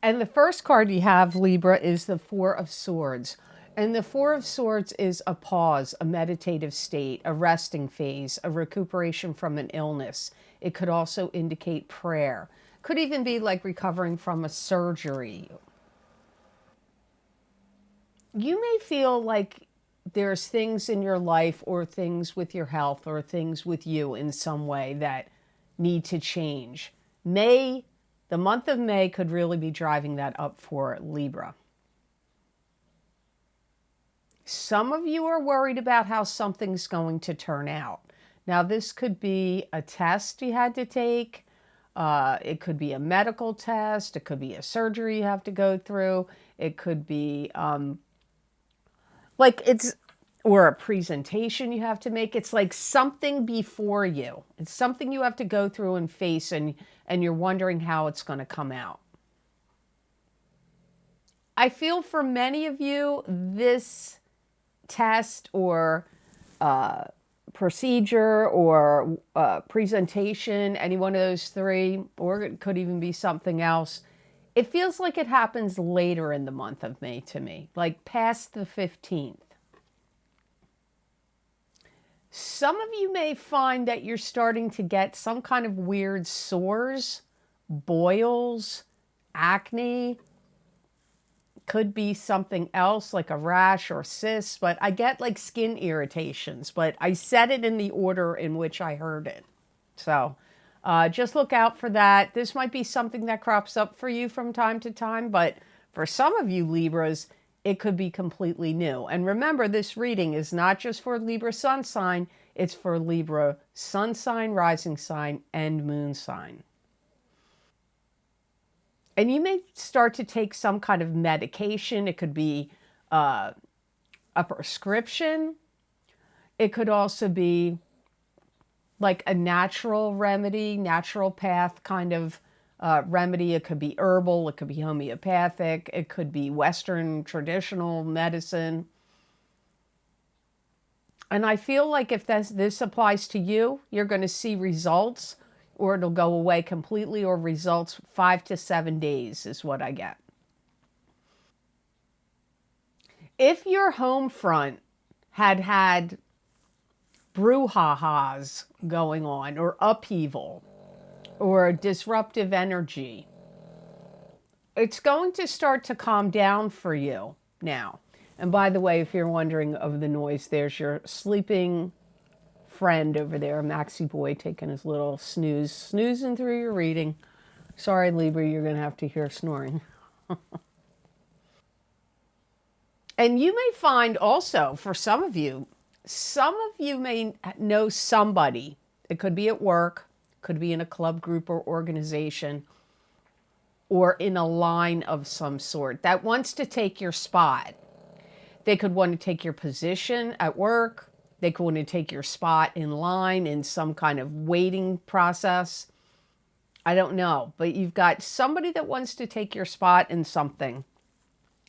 And the first card you have, Libra, is the Four of Swords. And the Four of Swords is a pause, a meditative state, a resting phase, a recuperation from an illness. It could also indicate prayer. Could even be like recovering from a surgery. You may feel like there's things in your life or things with your health or things with you in some way that need to change. The month of May could really be driving that up for Libra. Some of you are worried about how something's going to turn out. Now, this could be a test you had to take. It could be a medical test. It could be a surgery you have to go through. It could be or a presentation you have to make. It's like something before you. It's something you have to go through and face, and you're wondering how it's going to come out. I feel for many of you, this test or procedure or presentation, any one of those three, or it could even be something else, it feels like it happens later in the month of May to me, like past the 15th. Some of you may find that you're starting to get some kind of weird sores, boils, acne. Could be something else like a rash or cysts, but I get like skin irritations, but I said it in the order in which I heard it. So just look out for that. This might be something that crops up for you from time to time, but for some of you Libras, it could be completely new. And remember, this reading is not just for Libra sun sign, it's for Libra sun sign, rising sign, and moon sign. And you may start to take some kind of medication. It could be a prescription. It could also be like a natural remedy, natural path kind of remedy. It could be herbal. It could be homeopathic. It could be Western traditional medicine. And I feel like if this applies to you, you're going to see results, or it'll go away completely, or results 5 to 7 days is what I get. If your home front had brouhahas going on, or upheaval, or disruptive energy, it's going to start to calm down for you now. And by the way, if you're wondering of the noise, there's your sleeping friend over there, Maxie boy, taking his little snoozing through your reading. Sorry, Libra, you're going to have to hear snoring. And you may find also, for some of you may know somebody. It could be at work, could be in a club, group, or organization, or in a line of some sort that wants to take your spot. They could want to take your position at work. They could want to take your spot in line in some kind of waiting process. I don't know, but you've got somebody that wants to take your spot in something.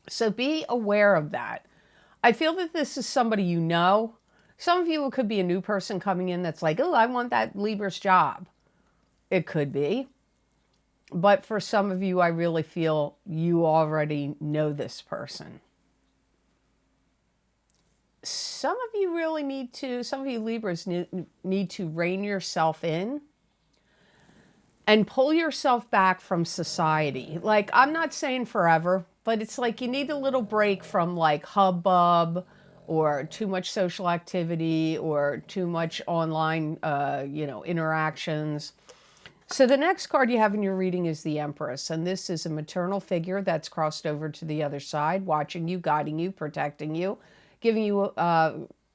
So be aware of that. I feel that this is somebody you know. Some of you, it could be a new person coming in that's like, oh, I want that Libra's job. It could be. But for some of you, I really feel you already know this person. Some of you Libras need to rein yourself in and pull yourself back from society. Like, I'm not saying forever, but it's like you need a little break from like hubbub or too much social activity or too much online, interactions. So the next card you have in your reading is the Empress, and this is a maternal figure that's crossed over to the other side, watching you, guiding you, protecting you, giving you,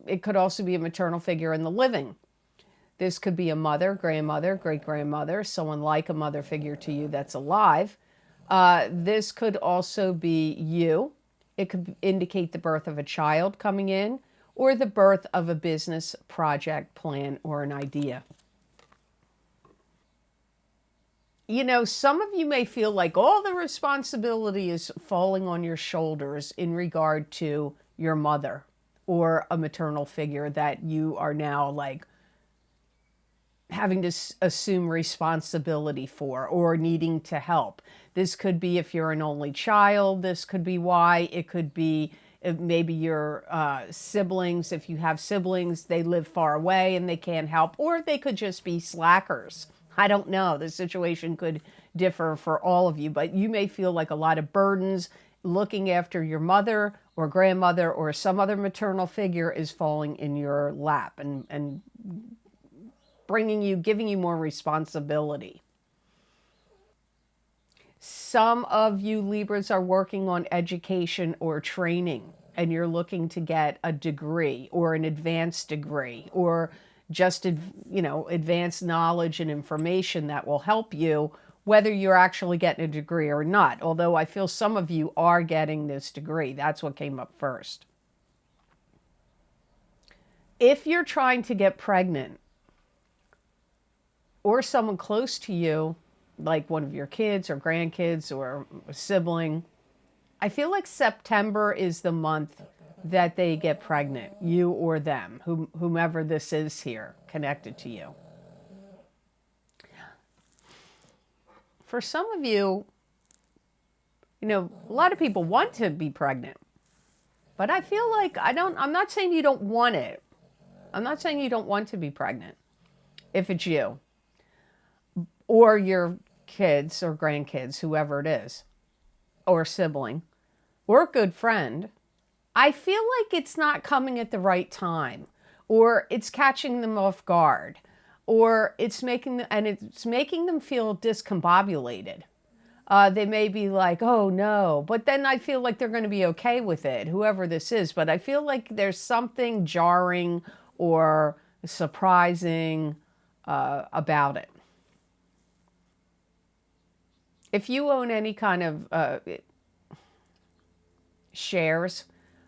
it could also be a maternal figure in the living. This could be a mother, grandmother, great-grandmother, someone like a mother figure to you that's alive. This could also be you. It could indicate the birth of a child coming in, or the birth of a business project, plan, or an idea. You know, some of you may feel like all the responsibility is falling on your shoulders in regard to your mother or a maternal figure that you are now like having to assume responsibility for or needing to help. This could be if you're an only child. This could be why. It could be if maybe your siblings, if you have siblings, they live far away and they can't help. Or they could just be slackers. I don't know. The situation could differ for all of you, but you may feel like a lot of burdens looking after your mother or grandmother or some other maternal figure is falling in your lap and giving you more responsibility. Some of you Libras are working on education or training, and you're looking to get a degree or an advanced degree or just, advanced knowledge and information that will help you, whether you're actually getting a degree or not. Although I feel some of you are getting this degree. That's what came up first. If you're trying to get pregnant, or someone close to you, like one of your kids or grandkids or a sibling, I feel like September is the month that they get pregnant, you or them, whomever this is here connected to you. For some of you, a lot of people want to be pregnant, but I feel like I'm not saying you don't want it. I'm not saying you don't want to be pregnant if it's you or your kids or grandkids, whoever it is, or sibling, or a good friend. I feel like it's not coming at the right time, or it's catching them off guard, or it's making them feel discombobulated. They may be like, oh no, but then I feel like they're going to be okay with it, whoever this is. But I feel like there's something jarring or surprising about it. If you own any kind of shares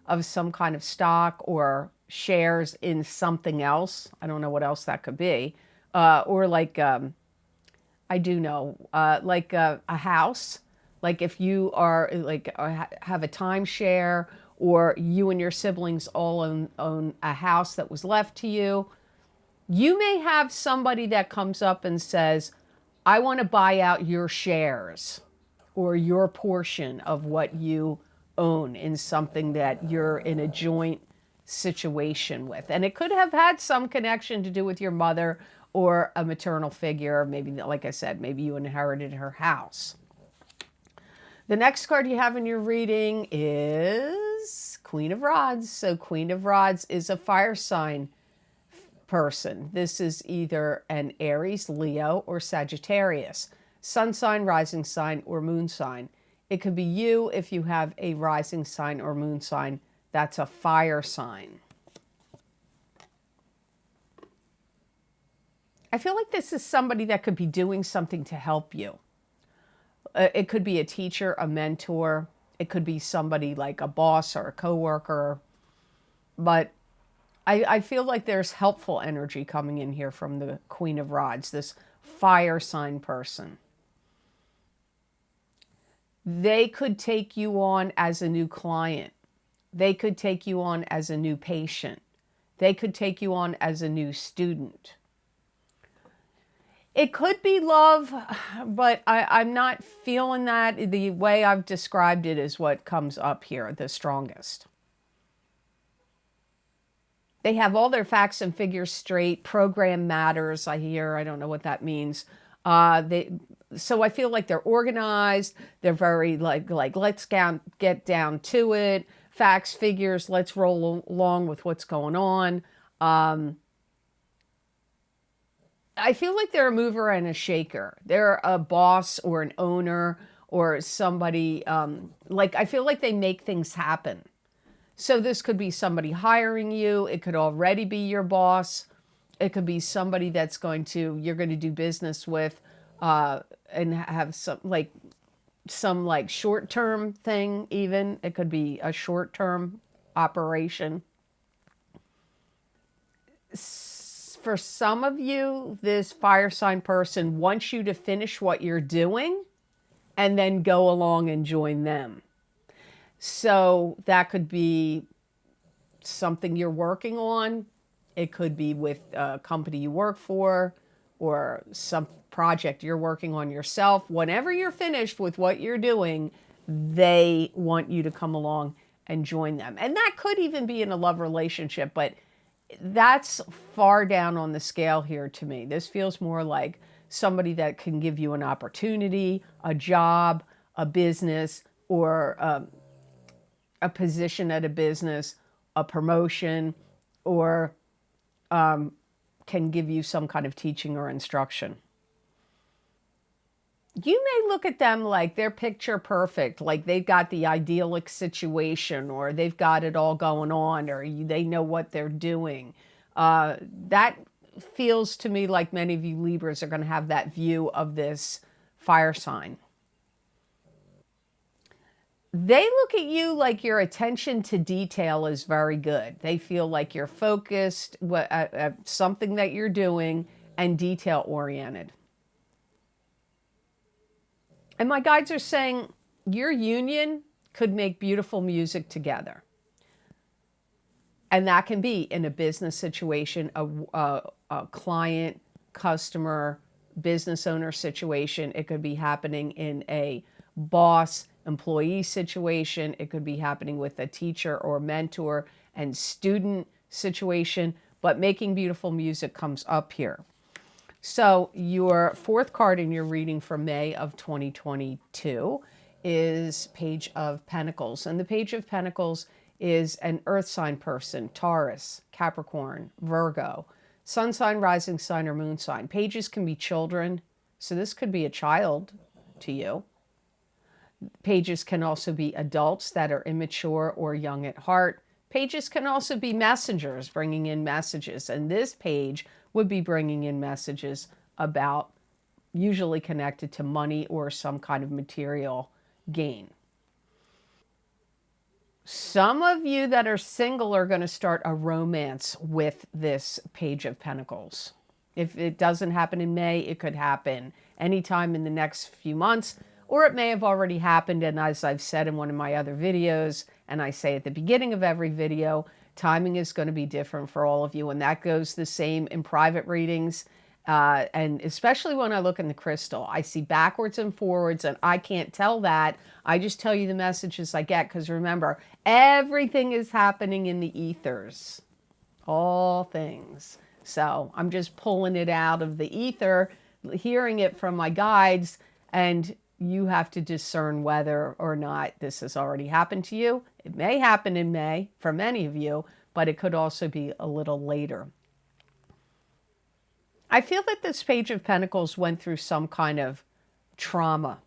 of some kind of stock or shares in something else, I don't know what else that could be, or like, I do know, like a house, like if you are have a timeshare or you and your siblings all own a house that was left to you, you may have somebody that comes up and says, I want to buy out your shares or your portion of what you own in something that you're in a joint situation with. And it could have had some connection to do with your mother or a maternal figure. Maybe, like I said, maybe you inherited her house. The next card you have in your reading is Queen of Rods. So Queen of Rods is a fire sign person. This is either an Aries, Leo, or Sagittarius. Sun sign, rising sign, or moon sign. It could be you if you have a rising sign or moon sign. That's a fire sign. I feel like this is somebody that could be doing something to help you. It could be a teacher, a mentor. It could be somebody like a boss or a coworker. But I feel like there's helpful energy coming in here from the Queen of Rods, this fire sign person. They could take you on as a new client. They could take you on as a new patient. They could take you on as a new student. It could be love, but I'm not feeling that. The way I've described it is what comes up here the strongest. They have all their facts and figures straight. Program matters, I hear. I don't know what that means. So I feel like they're organized. They're very like let's get down to it. Facts, figures, let's roll along with what's going on. I feel like they're a mover and a shaker. They're a boss or an owner or somebody, I feel like they make things happen. So this could be somebody hiring you. It could already be your boss. It could be somebody that's you're going to do business with and have some short-term thing even. It could be a short-term operation. For some of you, this fire sign person wants you to finish what you're doing and then go along and join them. So that could be something you're working on. It could be with a company you work for or some project you're working on yourself. Whenever you're finished with what you're doing, they want you to come along and join them. And that could even be in a love relationship, but that's far down on the scale here to me. This feels more like somebody that can give you an opportunity, a job, a business, or a position at a business, a promotion, or can give you some kind of teaching or instruction. You may look at them like they're picture perfect, like they've got the idyllic situation, or they've got it all going on, or they know what they're doing. That feels to me like many of you Libras are going to have that view of this fire sign. They look at you like your attention to detail is very good. They feel like you're focused at something that you're doing and detail oriented. And my guides are saying your union could make beautiful music together. And that can be in a business situation, a client, customer, business owner situation. It could be happening in a boss, employee situation. It could be happening with a teacher or mentor and student situation. But making beautiful music comes up here. So your fourth card in your reading for May of 2022 is Page of Pentacles. And the Page of Pentacles is an earth sign person, Taurus, Capricorn, Virgo, sun sign, rising sign, or moon sign. Pages can be children. So this could be a child to you. Pages can also be adults that are immature or young at heart. Pages can also be messengers bringing in messages. And this page would be bringing in messages about, usually connected to money or some kind of material gain. Some of you that are single are going to start a romance with this Page of Pentacles. If it doesn't happen in May, it could happen anytime in the next few months, or it may have already happened. And as I've said in one of my other videos, and I say at the beginning of every video, timing is going to be different for all of you. And that goes the same in private readings. And especially when I look in the crystal, I see backwards and forwards, and I can't tell that. I just tell you the messages I get, because remember, everything is happening in the ethers. All things. So I'm just pulling it out of the ether, hearing it from my guides, and you have to discern whether or not this has already happened to you. It may happen in May for many of you, but it could also be a little later. I feel that this Page of Pentacles went through some kind of trauma.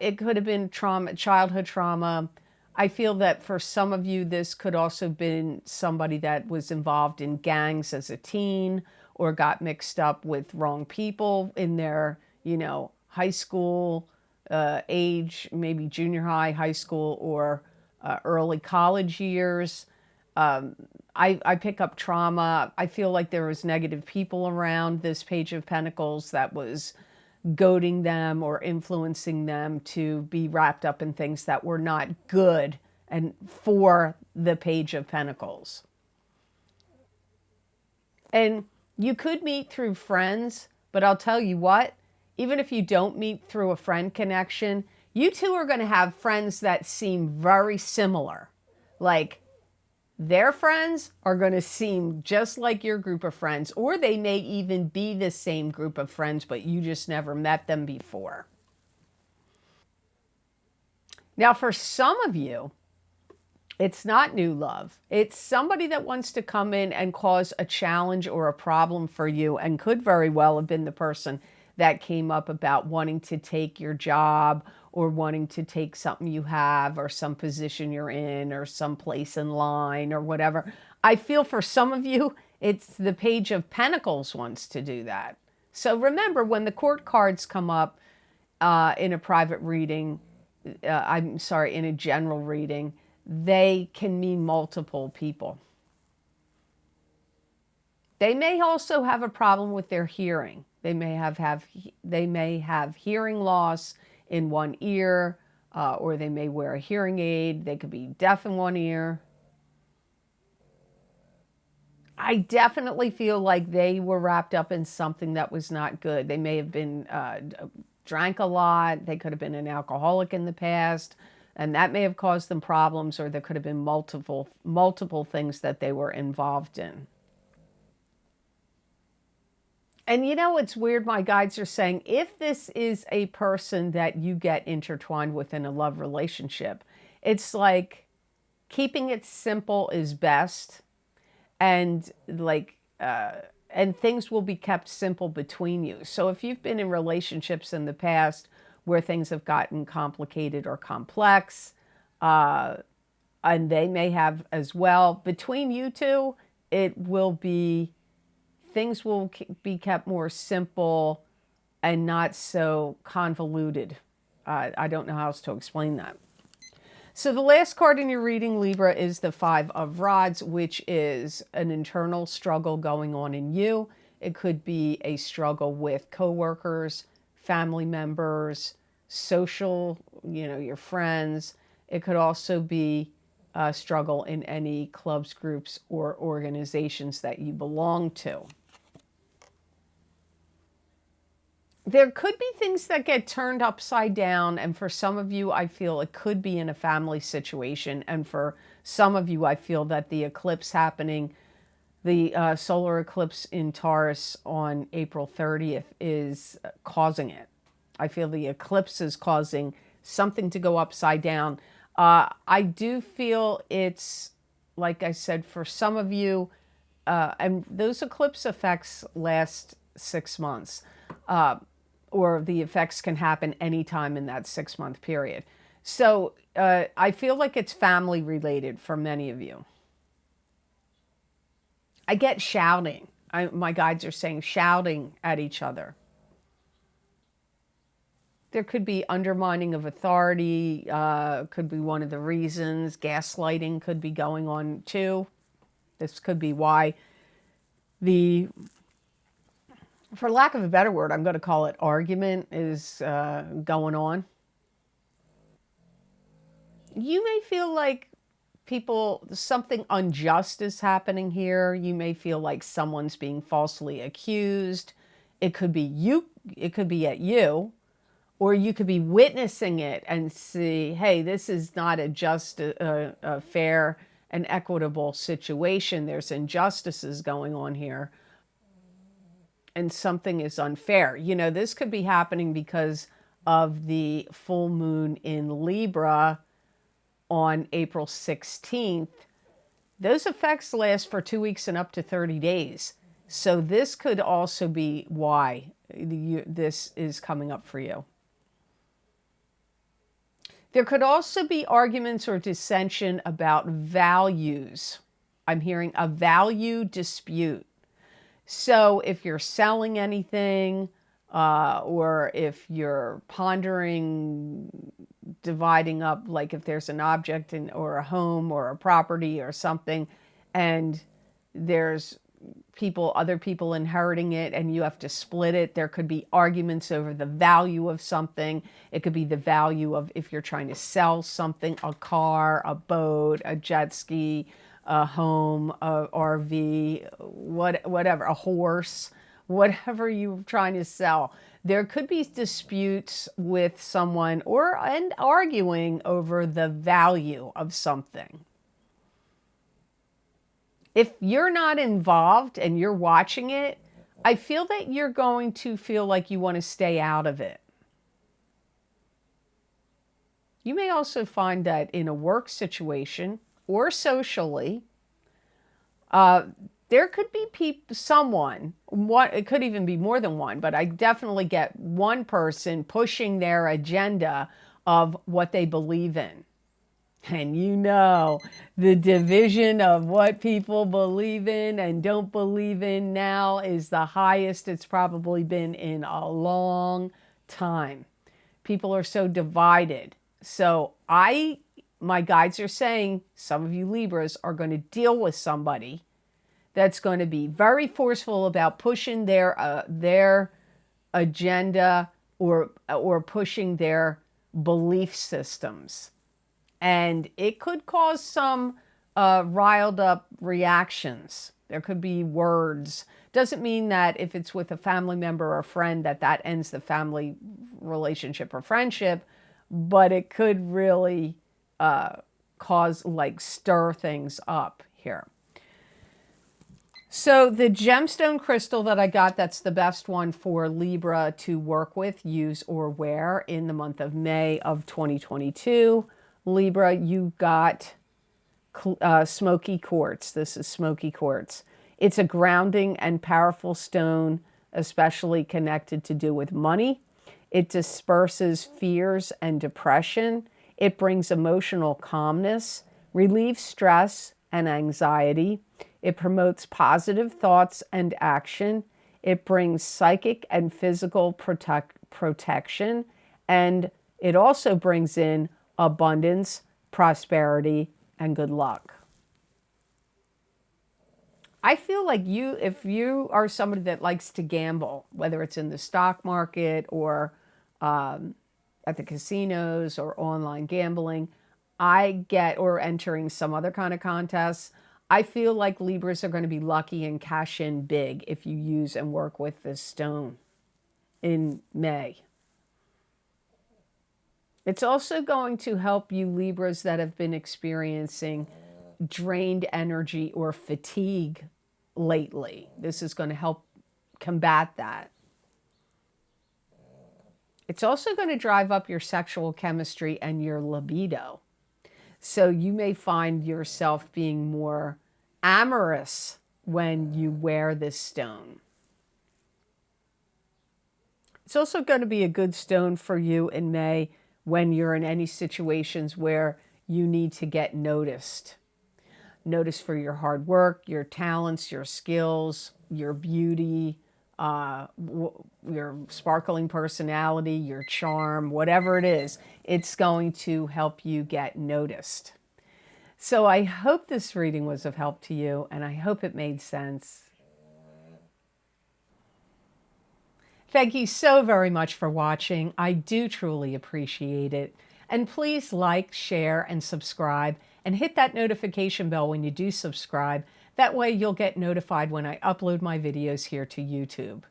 It could have been trauma, childhood trauma. I feel that for some of you, this could also have been somebody that was involved in gangs as a teen, or got mixed up with wrong people in their, high school age, maybe junior high school, or early college years. I pick up trauma. I feel like there was negative people around this Page of Pentacles that was goading them or influencing them to be wrapped up in things that were not good and for the Page of Pentacles. And you could meet through friends, but I'll tell you what, even if you don't meet through a friend connection, you two are going to have friends that seem very similar. Like, their friends are going to seem just like your group of friends, or they may even be the same group of friends, but you just never met them before. Now, for some of you, it's not new love. It's somebody that wants to come in and cause a challenge or a problem for you, and could very well have been the person that came up about wanting to take your job, or wanting to take something you have, or some position you're in, or some place in line, or whatever. I feel for some of you, it's the Page of Pentacles wants to do that. So remember, when the court cards come up in a private reading, in a general reading, they can mean multiple people. They may also have a problem with their hearing. They may have hearing loss in one ear, or they may wear a hearing aid. They could be deaf in one ear. I definitely feel like they were wrapped up in something that was not good. They may have been drank a lot. They could have been an alcoholic in the past, and that may have caused them problems, or there could have been multiple things that they were involved in. And you know, it's weird. My guides are saying if this is a person that you get intertwined with in a love relationship, it's like keeping it simple is best. And and things will be kept simple between you. So if you've been in relationships in the past where things have gotten complicated or complex, and they may have as well, between you two, it will be, things will be kept more simple and not so convoluted. I don't know how else to explain that. So the last card in your reading, Libra, is the Five of Rods, which is an internal struggle going on in you. It could be a struggle with coworkers, family members, social, your friends. It could also be a struggle in any clubs, groups, or organizations that you belong to. There could be things that get turned upside down, and for some of you, I feel it could be in a family situation, and for some of you, I feel that the eclipse happening, the solar eclipse in Taurus on April 30th is causing it. I feel the eclipse is causing something to go upside down. I do feel it's, like I said, for some of you, and those eclipse effects last 6 months. Or the effects can happen anytime in that 6-month period. So I feel like it's family related for many of you. I get shouting. My guides are saying shouting at each other. There could be undermining of authority, could be one of the reasons. Gaslighting could be going on too. This could be why for lack of a better word, I'm going to call it argument, is going on. You may feel like something unjust is happening here. You may feel like someone's being falsely accused. It could be you, it could be at you, or you could be witnessing it and see, hey, this is not a fair and equitable situation. There's injustices going on here. And something is unfair. This could be happening because of the full moon in Libra on April 16th. Those effects last for 2 weeks and up to 30 days. So this could also be why this is coming up for you. There could also be arguments or dissension about values. I'm hearing a value dispute. So if you're selling anything, or if you're pondering dividing up, like if there's an object or a home or a property or something, and there's other people inheriting it and you have to split it, there could be arguments over the value of something. It could be the value of, if you're trying to sell something, a car, a boat, a jet ski, a home, a RV, whatever, a horse, whatever you're trying to sell. There could be disputes with someone and arguing over the value of something. If you're not involved and you're watching it, I feel that you're going to feel like you want to stay out of it. You may also find that in a work situation or socially, there could be it could even be more than one, but I definitely get one person pushing their agenda of what they believe in. And the division of what people believe in and don't believe in now is the highest it's probably been in a long time. People are so divided. So my guides are saying some of you Libras are going to deal with somebody that's going to be very forceful about pushing their agenda or pushing their belief systems. And it could cause some riled up reactions. There could be words. Doesn't mean that if it's with a family member or friend that ends the family relationship or friendship, but it could really cause, like, stir things up here. So the gemstone crystal that I got, that's the best one for Libra to work with, use, or wear in the month of May of 2022. Libra, you got smoky quartz. This is smoky quartz. It's a grounding and powerful stone, especially connected to do with money. It disperses fears and depression. It brings emotional calmness, relieves stress and anxiety. It promotes positive thoughts and action. It brings psychic and physical protection. And it also brings in abundance, prosperity, and good luck. I feel like if you are somebody that likes to gamble, whether it's in the stock market or at the casinos or online gambling, or entering some other kind of contests, I feel like Libras are going to be lucky and cash in big if you use and work with this stone in May. It's also going to help you Libras that have been experiencing drained energy or fatigue lately. This is going to help combat that. It's also going to drive up your sexual chemistry and your libido. So you may find yourself being more amorous when you wear this stone. It's also going to be a good stone for you in May when you're in any situations where you need to get noticed. Noticed for your hard work, your talents, your skills, your beauty, your sparkling personality, your charm, whatever it is, it's going to help you get noticed. So I hope this reading was of help to you, and I hope it made sense. Thank you so very much for watching. I do truly appreciate it. And please like, share, and subscribe, and hit that notification bell when you do subscribe. That way you'll get notified when I upload my videos here to YouTube.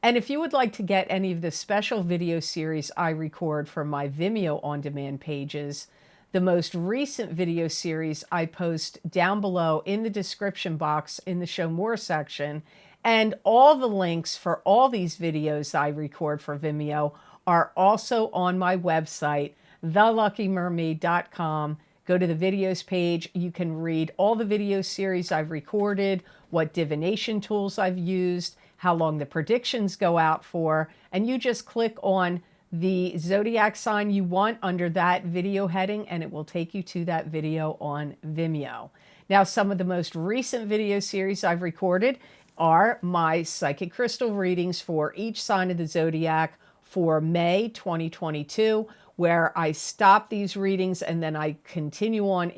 And if you would like to get any of the special video series I record for my Vimeo on-demand pages, the most recent video series I post down below in the description box in the Show More section, and all the links for all these videos I record for Vimeo are also on my website, theluckymermaid.com. Go to the videos page. You can read all the video series I've recorded, what divination tools I've used, how long the predictions go out for, and you just click on the zodiac sign you want under that video heading, and it will take you to that video on Vimeo. Now, some of the most recent video series I've recorded are my psychic crystal readings for each sign of the zodiac for May 2022, where I stop these readings and then I continue on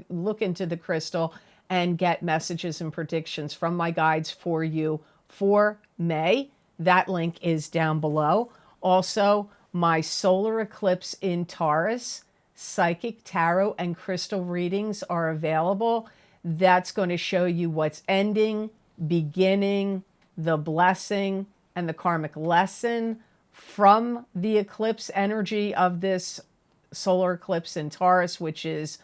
look into the crystal and get messages and predictions from my guides for you for May. That link is down below. Also, my solar eclipse in Taurus psychic tarot and crystal readings are available. That's going to show you what's ending, beginning, the blessing, and the karmic lesson from the eclipse energy of this solar eclipse in Taurus, which is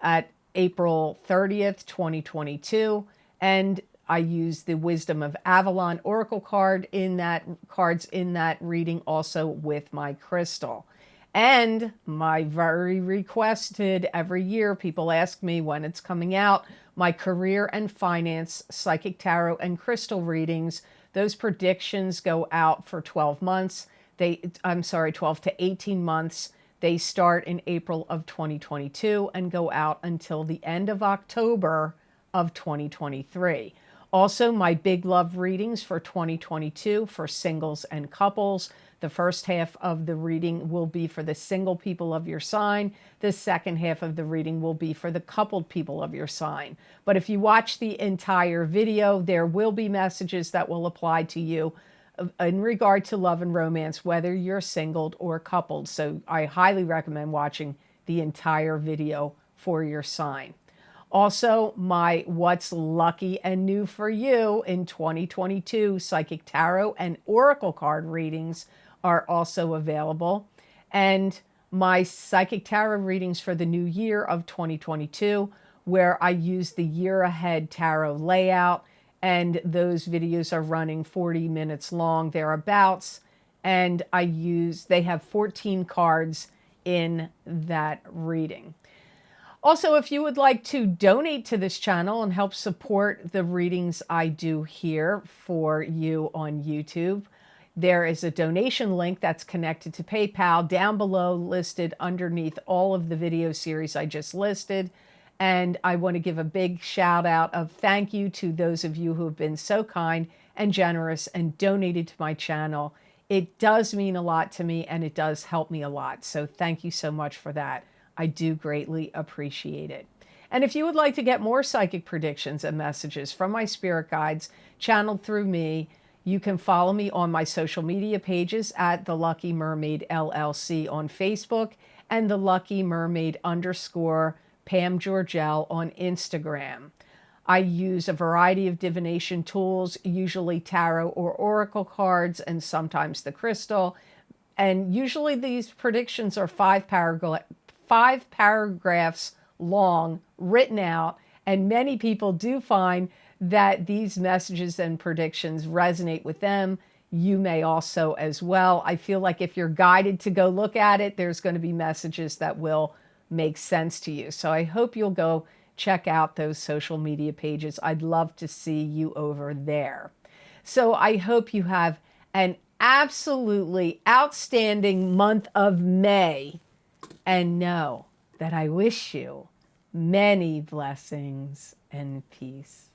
at April 30th, 2022. And I use the Wisdom of Avalon Oracle cards in that reading also with my crystal. And my very requested, every year people ask me when it's coming out, my career and finance psychic tarot and crystal readings. Those predictions go out for 12 months. 12 to 18 months. They start in April of 2022 and go out until the end of October of 2023. Also, my big love readings for 2022 for singles and couples. The first half of the reading will be for the single people of your sign. The second half of the reading will be for the coupled people of your sign. But if you watch the entire video, there will be messages that will apply to you in regard to love and romance, whether you're singled or coupled. So I highly recommend watching the entire video for your sign. Also, my What's Lucky and New for You in 2022 Psychic Tarot and Oracle card readings are also available. And my Psychic Tarot readings for the new year of 2022, where I use the year ahead tarot layout. And those videos are running 40 minutes long, thereabouts. And they have 14 cards in that reading. Also, if you would like to donate to this channel and help support the readings I do here for you on YouTube, there is a donation link that's connected to PayPal down below, listed underneath all of the video series I just listed. And I want to give a big shout out of thank you to those of you who have been so kind and generous and donated to my channel. It does mean a lot to me, and it does help me a lot. So thank you so much for that. I do greatly appreciate it. And if you would like to get more psychic predictions and messages from my spirit guides channeled through me, you can follow me on my social media pages at The Lucky Mermaid LLC on Facebook and The Lucky Mermaid _ Pam Georgel on Instagram. I use a variety of divination tools, usually tarot or oracle cards, and sometimes the crystal. And usually these predictions are 5 paragraphs long, written out, and many people do find that these messages and predictions resonate with them. You may also as well. I feel like if you're guided to go look at it, there's going to be messages that will make sense to you. So I hope you'll go check out those social media pages. I'd love to see you over there. So I hope you have an absolutely outstanding month of May, and know that I wish you many blessings and peace.